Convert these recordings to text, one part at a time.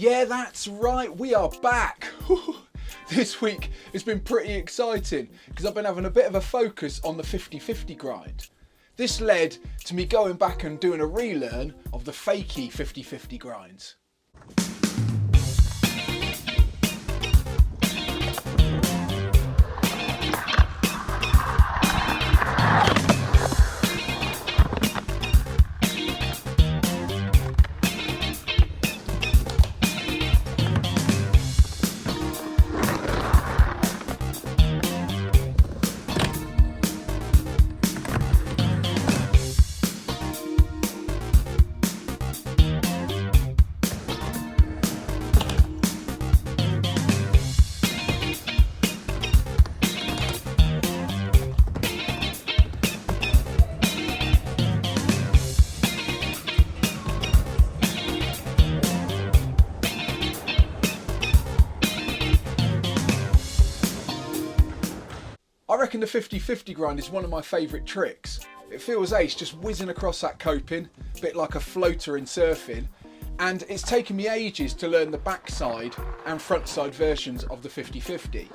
Yeah, that's right, we are back. This week has been pretty exciting because I've been having a bit of a focus on the 50-50 grind. This led to me going back and doing a relearn of the Fakie 50-50 grinds. I reckon the 50-50 grind is one of my favourite tricks. It feels ace just whizzing across that coping, a bit like a floater in surfing, and it's taken me ages to learn the backside and frontside versions of the 50-50.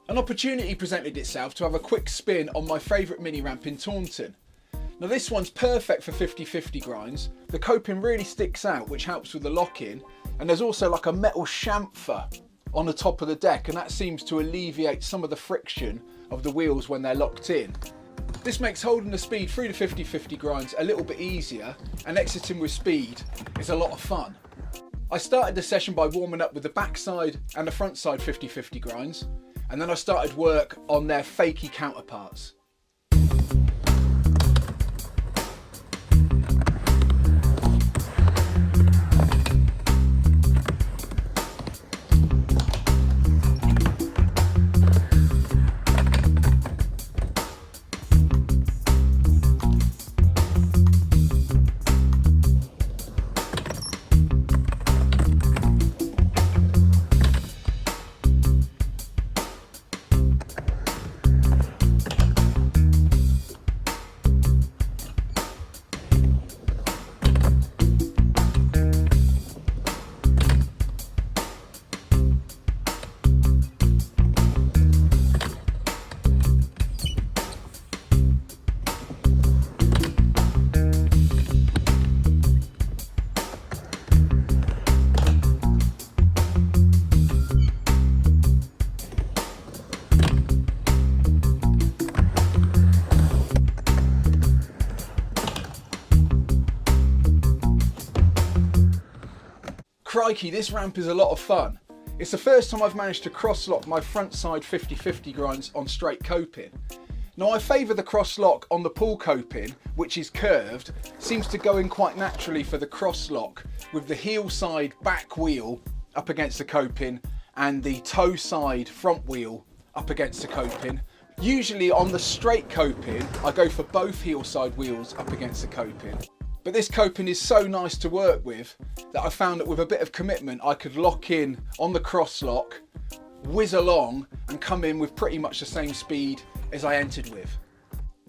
An opportunity presented itself to have a quick spin on my favourite mini ramp in Taunton. Now this one's perfect for 50-50 grinds. The coping really sticks out, which helps with the lock-in, and there's also like a metal chamfer on the top of the deck, and that seems to alleviate some of the friction of the wheels when they're locked in. This makes holding the speed through the 50-50 grinds a little bit easier, and exiting with speed is a lot of fun. I started the session by warming up with the backside and the frontside 50-50 grinds, and then I started work on their Fakie counterparts. Crikey, this ramp is a lot of fun. It's the first time I've managed to cross-lock my frontside 50-50 grinds on straight coping. Now I favour the cross-lock on the pull coping, which is curved, seems to go in quite naturally for the cross-lock with the heel side back wheel up against the coping and the toe side front wheel up against the coping. Usually on the straight coping, I go for both heel side wheels up against the coping. But this coping is so nice to work with that I found that with a bit of commitment I could lock in on the cross lock, whiz along and come in with pretty much the same speed as I entered with.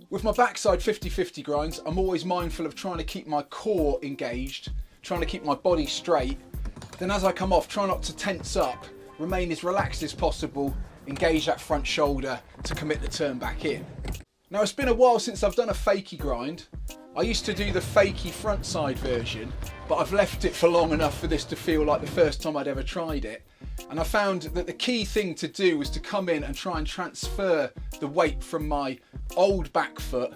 With my backside 50-50 grinds, I'm always mindful of trying to keep my core engaged, trying to keep my body straight. Then as I come off, try not to tense up, remain as relaxed as possible, engage that front shoulder to commit the turn back in. Now it's been a while since I've done a Fakie grind. I used to do the Fakie frontside version, but I've left it for long enough for this to feel like the first time I'd ever tried it. And I found that the key thing to do was to come in and try and transfer the weight from my old back foot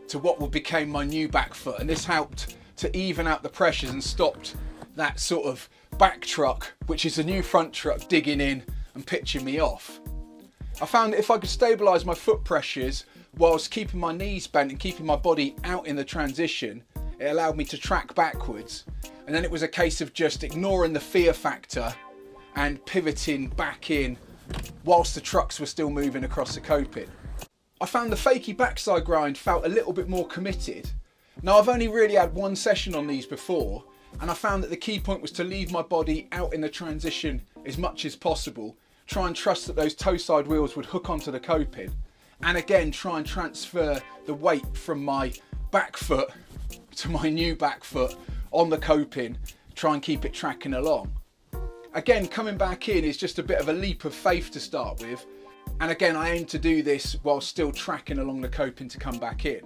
to what became my new back foot. And this helped to even out the pressures and stopped that sort of back truck, which is the new front truck, digging in and pitching me off. I found that if I could stabilise my foot pressures whilst keeping my knees bent and keeping my body out in the transition, it allowed me to track backwards. And then it was a case of just ignoring the fear factor and pivoting back in whilst the trucks were still moving across the coping. I found the Fakie backside grind felt a little bit more committed. Now I've only really had one session on these before, and I found that the key point was to leave my body out in the transition as much as possible, try and trust that those toe side wheels would hook onto the coping, and again try and transfer the weight from my back foot to my new back foot on the coping, try and keep it tracking along. Again, coming back in is just a bit of a leap of faith to start with. And again, I aim to do this while still tracking along the coping to come back in.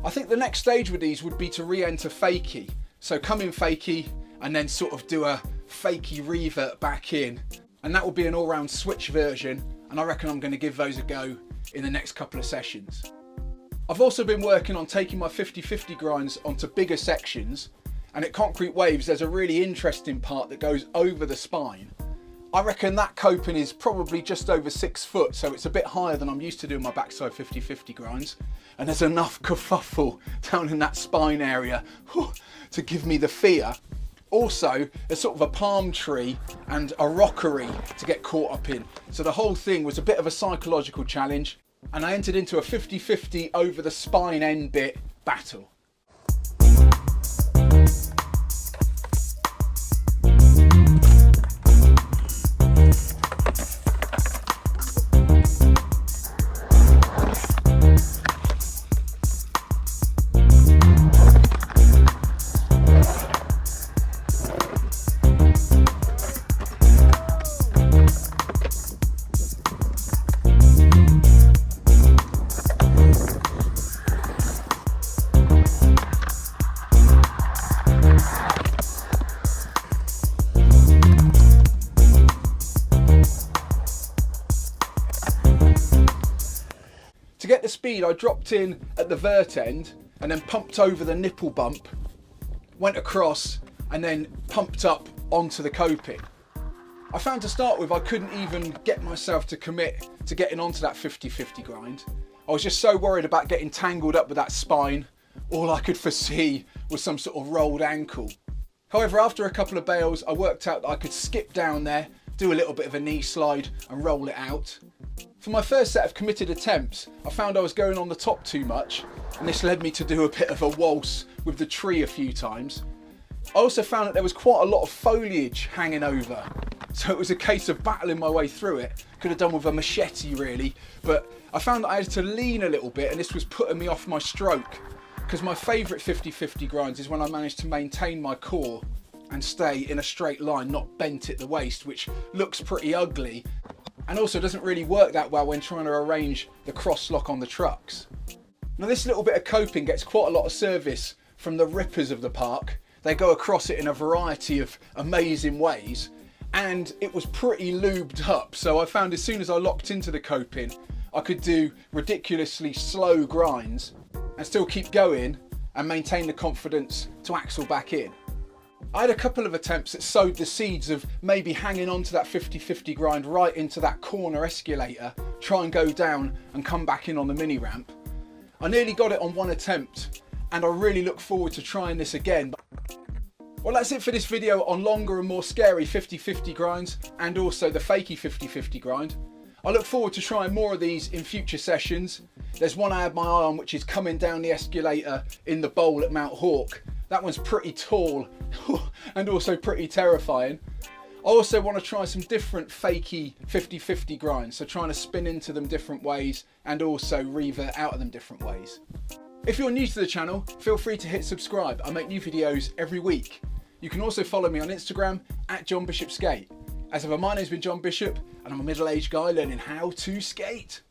I think the next stage with these would be to re-enter Fakie. So come in Fakie and then sort of do a Fakie revert back in. And that will be an all-round switch version. And I reckon I'm going to give those a go in the next couple of sessions. I've also been working on taking my 50/50 grinds onto bigger sections. And at Concrete Waves, there's a really interesting part that goes over the spine. I reckon that coping is probably just over 6 foot, so it's a bit higher than I'm used to doing my backside 50/50 grinds. And there's enough kerfuffle down in that spine area to give me the fear. Also, there's sort of a palm tree and a rockery to get caught up in. So the whole thing was a bit of a psychological challenge, and I entered into a 50/50 over the spine end bit battle. To get the speed, I dropped in at the vert end and then pumped over the nipple bump, went across and then pumped up onto the coping. I found to start with I couldn't even get myself to commit to getting onto that 50/50 grind. I was just so worried about getting tangled up with that spine. All I could foresee was some sort of rolled ankle. However, after a couple of bails, I worked out that I could skip down there, do a little bit of a knee slide and roll it out. For my first set of committed attempts, I found I was going on the top too much, and this led me to do a bit of a waltz with the tree a few times. I also found that there was quite a lot of foliage hanging over, so it was a case of battling my way through it. Could have done with a machete really, but I found that I had to lean a little bit, and this was putting me off my stroke, because my favourite 50/50 grinds is when I managed to maintain my core and stay in a straight line, not bent at the waist, which looks pretty ugly. And also doesn't really work that well when trying to arrange the cross lock on the trucks. Now this little bit of coping gets quite a lot of service from the rippers of the park. They go across it in a variety of amazing ways, and it was pretty lubed up, so I found as soon as I locked into the coping I could do ridiculously slow grinds and still keep going and maintain the confidence to axle back in. I had a couple of attempts that sowed the seeds of maybe hanging on to that 50/50 grind right into that corner escalator, try and go down and come back in on the mini ramp. I nearly got it on one attempt, and I really look forward to trying this again. Well, that's it for this video on longer and more scary 50/50 grinds and also the Fakie 50/50 grind. I look forward to trying more of these in future sessions. There's one I had my eye on which is coming down the escalator in the bowl at Mount Hawk. That one's pretty tall and also pretty terrifying. I also want to try some different Fakie 50/50 grinds, so trying to spin into them different ways and also revert out of them different ways. If you're new to the channel, feel free to hit subscribe. I make new videos every week. You can also follow me on Instagram at John Bishop Skate. As ever, my name's been John Bishop and I'm a middle-aged guy learning how to skate.